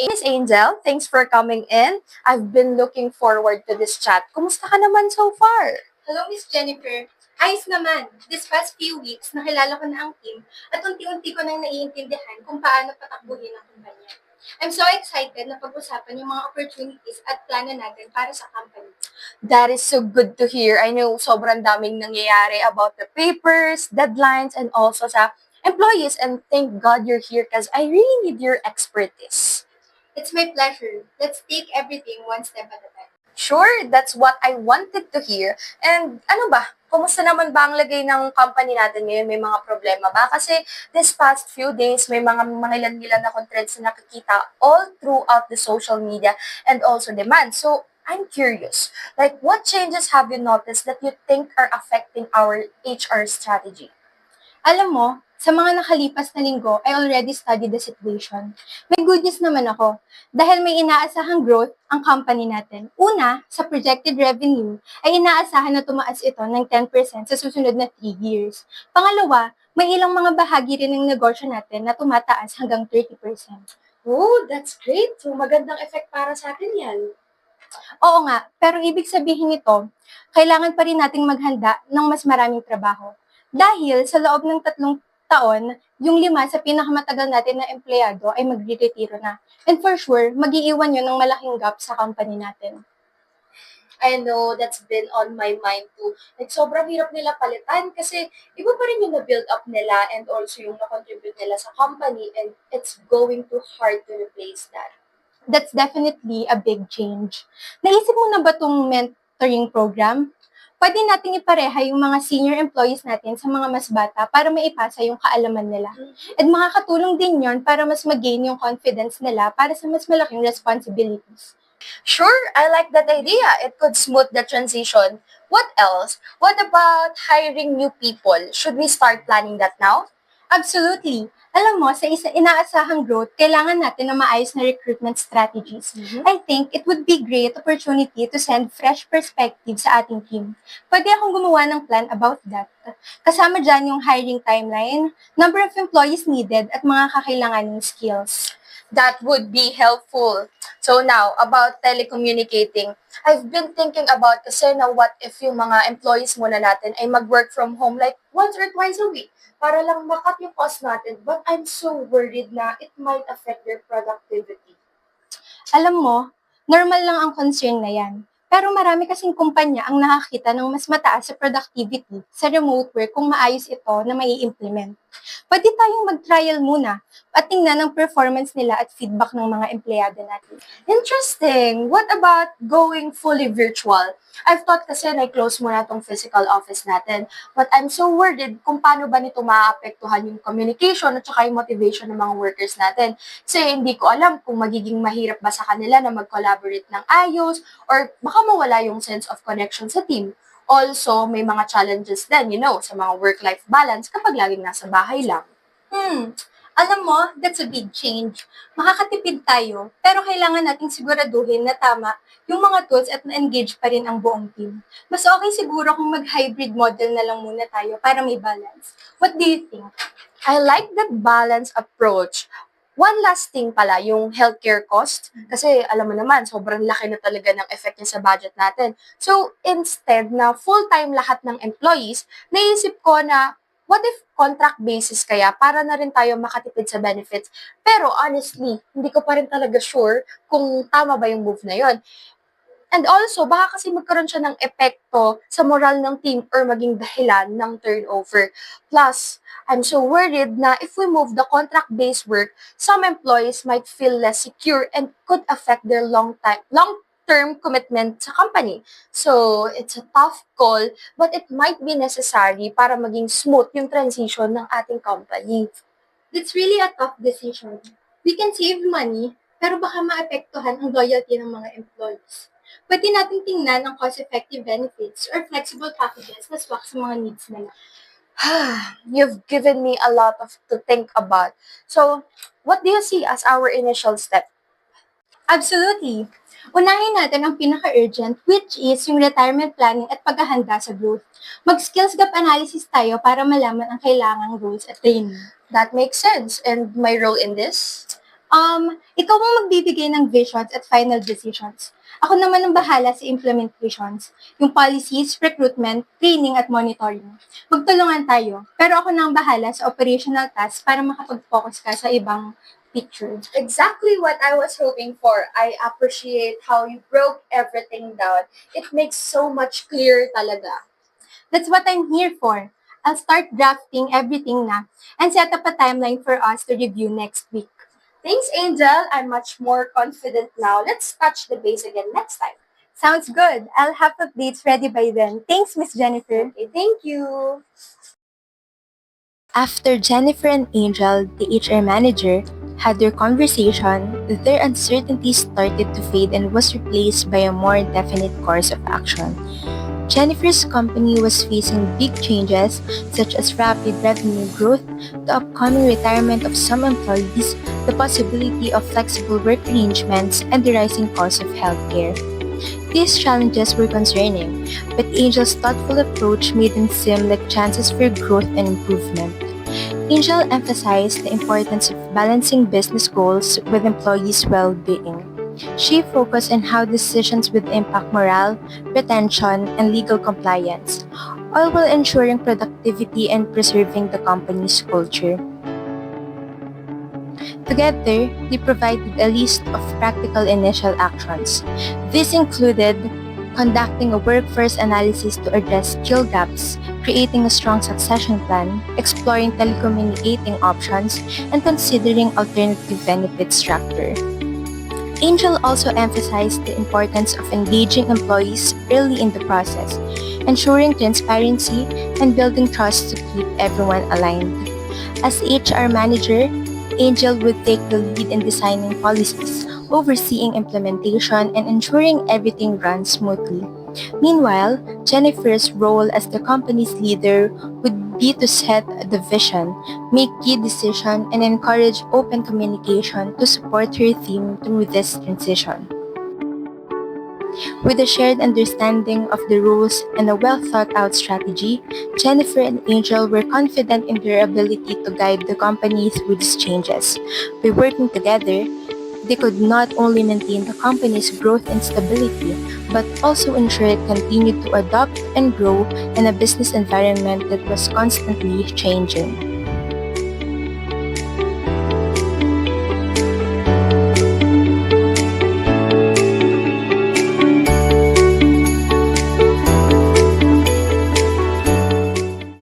Miss Angel. Thanks for coming in. I've been looking forward to this chat. Kumusta ka naman so far? Hello, Miss Jennifer. Ayos naman. This past few weeks, nakilala ko na ang team at unti-unti ko nang naiintindihan kung paano patakbuhin ang kumpanya. I'm so excited na pag-usapan yung mga opportunities at plano natin para sa company. That is so good to hear. I know sobrang daming nangyayari about the papers, deadlines, and also sa employees. And thank God you're here because I really need your expertise. It's my pleasure. Let's take everything one step at a time. Sure, that's what I wanted to hear. And ano ba, kumusta naman ba ang lagay ng company natin ngayon? May mga problema ba? Kasi this past few days, may mga ilan-ilan akong trends na nakikita all throughout the social media and also demand. So, I'm curious, like what changes have you noticed that you think are affecting our HR strategy? Alam mo, sa mga nakalipas na linggo, I already studied the situation. May good news naman ako, dahil may inaasahang growth ang company natin. Una, sa projected revenue, ay inaasahan na tumaas ito ng 10% sa susunod na 3 years. Pangalawa, may ilang mga bahagi rin ng negosyo natin na tumataas hanggang 30%. Oh, that's great. So, magandang effect para sa atin yan. Oo nga, pero ibig sabihin nito, kailangan pa rin nating maghanda ng mas maraming trabaho. Dahil sa loob ng 3 taon, yung 5 sa pinakamatagal natin na empleyado ay magre-retiro na. And for sure, mag-iiwan yun ng malaking gap sa company natin. I know that's been on my mind too. Like, sobrang hirap nila palitan kasi iba pa rin yung na-build up nila and also yung na-contribute nila sa company and it's going too hard to replace that. That's definitely a big change. Naisip mo na ba itong mentoring program? Pwede nating ipareha yung mga senior employees natin sa mga mas bata para maipasa yung kaalaman nila. At makakatulong din yon para mas mag-gain yung confidence nila para sa mas malaking responsibilities. Sure, I like that idea. It could smooth the transition. What else? What about hiring new people? Should we start planning that now? Absolutely. Alam mo, sa inaasahang growth, kailangan natin ng maayos na recruitment strategies. I think it would be great opportunity to send fresh perspective sa ating team. Pwede akong gumawa ng plan about that. Kasama dyan yung hiring timeline, number of employees needed, at mga kakailanganing skills. That would be helpful. So now, about telecommunicating, I've been thinking about kasi na what if yung mga employees muna natin ay mag-work from home like once or twice a week para lang makat yung cost natin. But I'm so worried na it might affect their productivity. Alam mo, normal lang ang concern na yan. Pero marami kasing kumpanya ang nakakita ng mas mataas sa productivity sa remote work kung maayos ito na mai-implement. Pwede tayong mag-trial muna at tingnan ang performance nila at feedback ng mga empleyado natin. Interesting. What about going fully virtual? I've thought kasi na close muna tong physical office natin. But I'm so worried kung paano ba nito maapektuhan yung communication at saka yung motivation ng mga workers natin. Kasi hindi ko alam kung magiging mahirap ba sa kanila na mag-collaborate ng ayos or baka mawala yung sense of connection sa team. Also, may mga challenges din, sa mga work-life balance kapag laging nasa bahay lang. Alam mo, that's a big change. Makakatipid tayo, pero kailangan nating siguraduhin na tama yung mga tools at na-engage pa rin ang buong team. Mas okay siguro kung mag-hybrid model na lang muna tayo para may balance. What do you think? I like that balanced approach. One last thing pala, yung healthcare cost. Kasi alam mo naman, sobrang laki na talaga ng effect niya sa budget natin. So, instead na full-time lahat ng employees, naisip ko na what if contract basis kaya para na rin tayo makatipid sa benefits. Pero honestly, hindi ko pa rin talaga sure kung tama ba yung move na yon. And also, baka kasi magkaroon siya ng epekto sa moral ng team or maging dahilan ng turnover. Plus, I'm so worried na if we move the contract-based work, some employees might feel less secure and could affect their long-term commitment sa company. So, it's a tough call, but it might be necessary para maging smooth yung transition ng ating company. It's really a tough decision. We can save money, pero baka maapektuhan ang loyalty ng mga employees. Pwede natin tingnan ang cost-effective benefits or flexible packages na swak sa mga needs nila. You've given me a lot of to think about. So, what do you see as our initial step? Absolutely. Unahin natin ang pinaka-urgent, which is yung retirement planning at paghahanda sa growth. Mag-skills gap analysis tayo para malaman ang kailangang roles at training. That makes sense. And my role in this? Ikaw ang magbibigay ng visions at final decisions. Ako naman ang bahala sa implementations, yung policies, recruitment, training at monitoring. Magtulungan tayo, pero ako na ang bahala sa operational tasks para makapag-focus ka sa ibang picture. Exactly what I was hoping for. I appreciate how you broke everything down. It makes so much clear talaga. That's what I'm here for. I'll start drafting everything na and set up a timeline for us to review next week. Thanks, Angel. I'm much more confident now. Let's touch the base again next time. Sounds good. I'll have updates ready by then. Thanks, Miss Jennifer. Okay, thank you. After Jennifer and Angel, the HR manager, had their conversation, their uncertainty started to fade and was replaced by a more definite course of action. Jennifer's company was facing big changes such as rapid revenue growth, the upcoming retirement of some employees, the possibility of flexible work arrangements, and the rising cost of healthcare. These challenges were concerning, but Angel's thoughtful approach made them seem like chances for growth and improvement. Angel emphasized the importance of balancing business goals with employees' well-being. She focused on how decisions would impact morale, retention, and legal compliance, all while ensuring productivity and preserving the company's culture. Together, they provided a list of practical initial actions. This included conducting a workforce analysis to address skill gaps, creating a strong succession plan, exploring telecommunicating options, and considering alternative benefit structure. Angel also emphasized the importance of engaging employees early in the process, ensuring transparency and building trust to keep everyone aligned. As HR manager, Angel would take the lead in designing policies, overseeing implementation, and ensuring everything runs smoothly. Meanwhile, Jennifer's role as the company's leader would be to set the vision, make key decisions, and encourage open communication to support her team through this transition. With a shared understanding of the rules and a well-thought-out strategy, Jennifer and Angel were confident in their ability to guide the company through these changes. By working together, they could not only maintain the company's growth and stability, but also ensure it continued to adapt and grow in a business environment that was constantly changing.